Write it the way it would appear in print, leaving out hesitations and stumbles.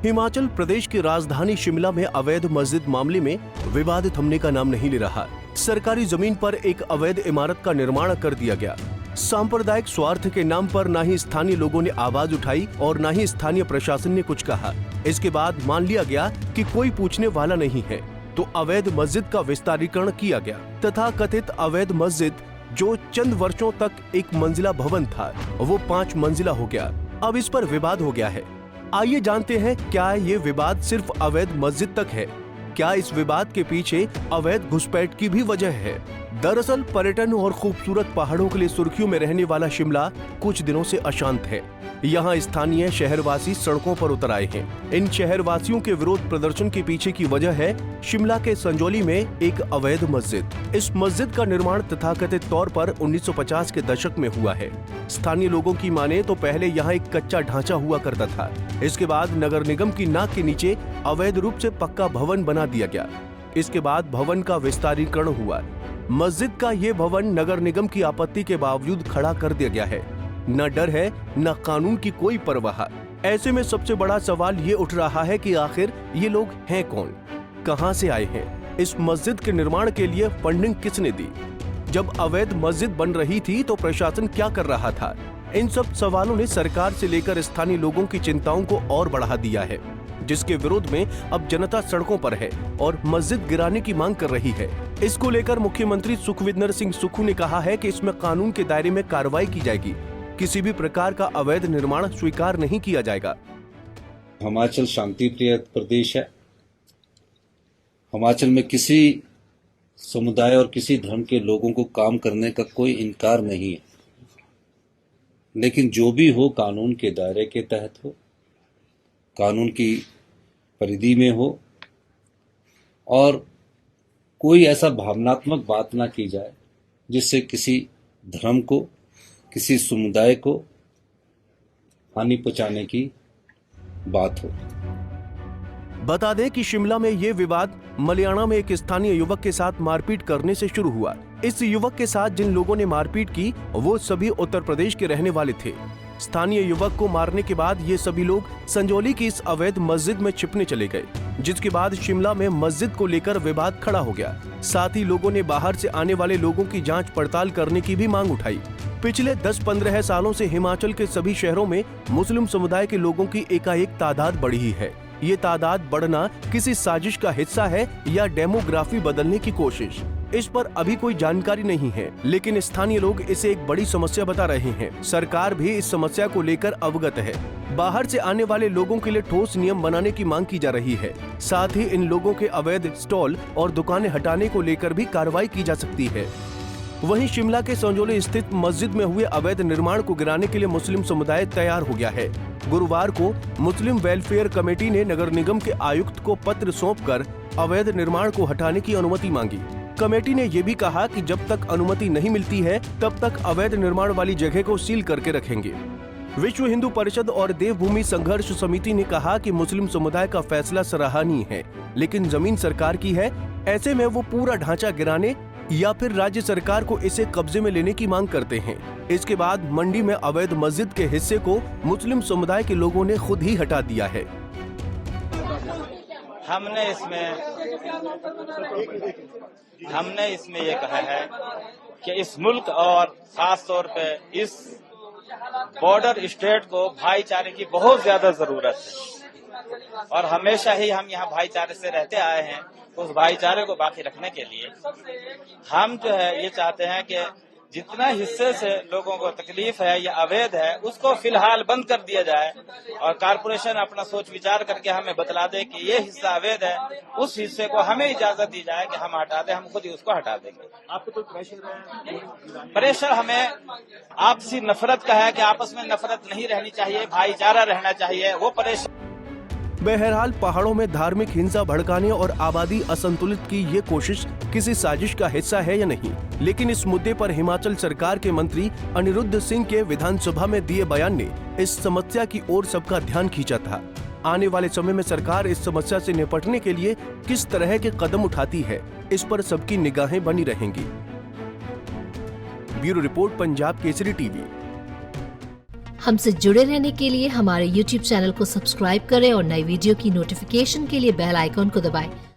हिमाचल प्रदेश की राजधानी शिमला में अवैध मस्जिद मामले में विवाद थमने का नाम नहीं ले रहा। सरकारी जमीन पर एक अवैध इमारत का निर्माण कर दिया गया। सांप्रदायिक स्वार्थ के नाम पर न ही स्थानीय लोगों ने आवाज उठाई और न ही स्थानीय प्रशासन ने कुछ कहा। इसके बाद मान लिया गया कि कोई पूछने वाला नहीं है, तो अवैध मस्जिद का विस्तारीकरण किया गया तथा कथित अवैध मस्जिद जो चंद वर्षों तक एक मंजिला भवन था, वो 5 मंजिला हो गया। अब इस पर विवाद हो गया है। आइए जानते हैं, क्या ये विवाद सिर्फ अवैध मस्जिद तक है? क्या इस विवाद के पीछे अवैध घुसपैठ की भी वजह है? दरअसल पर्यटन और खूबसूरत पहाड़ों के लिए सुर्खियों में रहने वाला शिमला कुछ दिनों से अशांत है। यहाँ स्थानीय शहरवासी सड़कों पर उतर आए हैं। इन शहरवासियों के विरोध प्रदर्शन के पीछे की वजह है शिमला के संजौली में एक अवैध मस्जिद। इस मस्जिद का निर्माण तथाकथित तौर पर 1950 के दशक में हुआ है। स्थानीय लोगों की माने तो पहले यहाँ एक कच्चा ढांचा हुआ करता था। इसके बाद नगर निगम की नाक के नीचे अवैध रूप से पक्का भवन बना दिया गया। इसके बाद भवन का विस्तारीकरण हुआ। मस्जिद का ये भवन नगर निगम की आपत्ति के बावजूद खड़ा कर दिया गया है। न डर है न कानून की कोई परवाह। ऐसे में सबसे बड़ा सवाल ये उठ रहा है कि आखिर ये लोग हैं कौन, कहां से आए हैं? इस मस्जिद के निर्माण के लिए फंडिंग किसने दी? जब अवैध मस्जिद बन रही थी तो प्रशासन क्या कर रहा था? इन सब सवालों ने सरकार से लेकर स्थानीय लोगों की चिंताओं को और बढ़ा दिया है, जिसके विरोध में अब जनता सड़कों पर है और मस्जिद गिराने की मांग कर रही है। इसको लेकर मुख्यमंत्री सुखविंदर सिंह सुक्खू ने कहा है कि इसमें कानून के दायरे में कार्रवाई की जाएगी। किसी भी प्रकार का अवैध निर्माण स्वीकार नहीं किया जाएगा। हिमाचल शांति प्रिय प्रदेश है। हिमाचल में किसी समुदाय और किसी धर्म के लोगों को काम करने का कोई इनकार नहीं है, लेकिन जो भी हो कानून के दायरे के तहत हो, कानून की परिधि में हो और कोई ऐसा भावनात्मक बात ना की जाए जिससे किसी धर्म को, किसी समुदाय को हानि पहुंचाने की बात हो। बता दें कि शिमला में ये विवाद मलयाना में एक स्थानीय युवक के साथ मारपीट करने से शुरू हुआ। इस युवक के साथ जिन लोगों ने मारपीट की वो सभी उत्तर प्रदेश के रहने वाले थे। स्थानीय युवक को मारने के बाद ये सभी लोग संजौली की इस अवैध मस्जिद में छिपने चले गए, जिसके बाद शिमला में मस्जिद को लेकर विवाद खड़ा हो गया। साथ ही लोगों ने बाहर से आने वाले लोगों की जांच पड़ताल करने की भी मांग उठाई। पिछले 10-15 सालों से हिमाचल के सभी शहरों में मुस्लिम समुदाय के लोगों की एकाएक तादाद बढ़ी है। ये तादाद बढ़ना किसी साजिश का हिस्सा है या डेमोग्राफी बदलने की कोशिश, इस पर अभी कोई जानकारी नहीं है, लेकिन स्थानीय लोग इसे एक बड़ी समस्या बता रहे हैं। सरकार भी इस समस्या को लेकर अवगत है। बाहर से आने वाले लोगों के लिए ठोस नियम बनाने की मांग की जा रही है। साथ ही इन लोगों के अवैध स्टॉल और दुकानें हटाने को लेकर भी कार्रवाई की जा सकती है। वहीं शिमला के संजौली स्थित मस्जिद में हुए अवैध निर्माण को गिराने के लिए मुस्लिम समुदाय तैयार हो गया है। गुरुवार को मुस्लिम वेलफेयर कमेटी ने नगर निगम के आयुक्त को पत्र सौंपकर अवैध निर्माण को हटाने की अनुमति मांगी। कमेटी ने ये भी कहा कि जब तक अनुमति नहीं मिलती है तब तक अवैध निर्माण वाली जगह को सील करके रखेंगे। विश्व हिंदू परिषद और देवभूमि संघर्ष समिति ने कहा कि मुस्लिम समुदाय का फैसला सराहनीय है, लेकिन जमीन सरकार की है। ऐसे में वो पूरा ढांचा गिराने या फिर राज्य सरकार को इसे कब्जे में लेने की मांग करते हैं। इसके बाद मंडी में अवैध मस्जिद के हिस्से को मुस्लिम समुदाय के लोगों ने खुद ही हटा दिया है। हमने इसमें ये कहा है कि इस मुल्क और खास तौर पे इस बॉर्डर स्टेट को भाईचारे की बहुत ज्यादा जरूरत है और हमेशा ही हम यहाँ भाईचारे से रहते आए हैं। उस भाईचारे को बाकी रखने के लिए हम जो है ये चाहते हैं कि जितना हिस्से से लोगों को तकलीफ है या अवैध है उसको फिलहाल बंद कर दिया जाए और कारपोरेशन अपना सोच विचार करके हमें बतला दे कि ये हिस्सा अवैध है, उस हिस्से को हमें इजाजत दी जाए कि हम हटा दें, हम खुद ही उसको हटा देंगे। आपको तो प्रेशर हमें आपसी नफरत का है कि आपस में नफरत नहीं रहनी चाहिए, भाईचारा रहना चाहिए, वो प्रेशर। बहरहाल पहाड़ों में धार्मिक हिंसा भड़काने और आबादी असंतुलित की ये कोशिश किसी साजिश का हिस्सा है या नहीं, लेकिन इस मुद्दे पर हिमाचल सरकार के मंत्री अनिरुद्ध सिंह के विधानसभा में दिए बयान ने इस समस्या की ओर सबका ध्यान खींचा था। आने वाले समय में सरकार इस समस्या से निपटने के लिए किस तरह के कदम उठाती है, इस पर सबकी निगाहें बनी रहेंगी। Bureau report, Punjab Kesari TV. हमसे जुड़े रहने के लिए हमारे YouTube चैनल को सब्सक्राइब करें और नई वीडियो की नोटिफिकेशन के लिए बेल आइकॉन को दबाएं।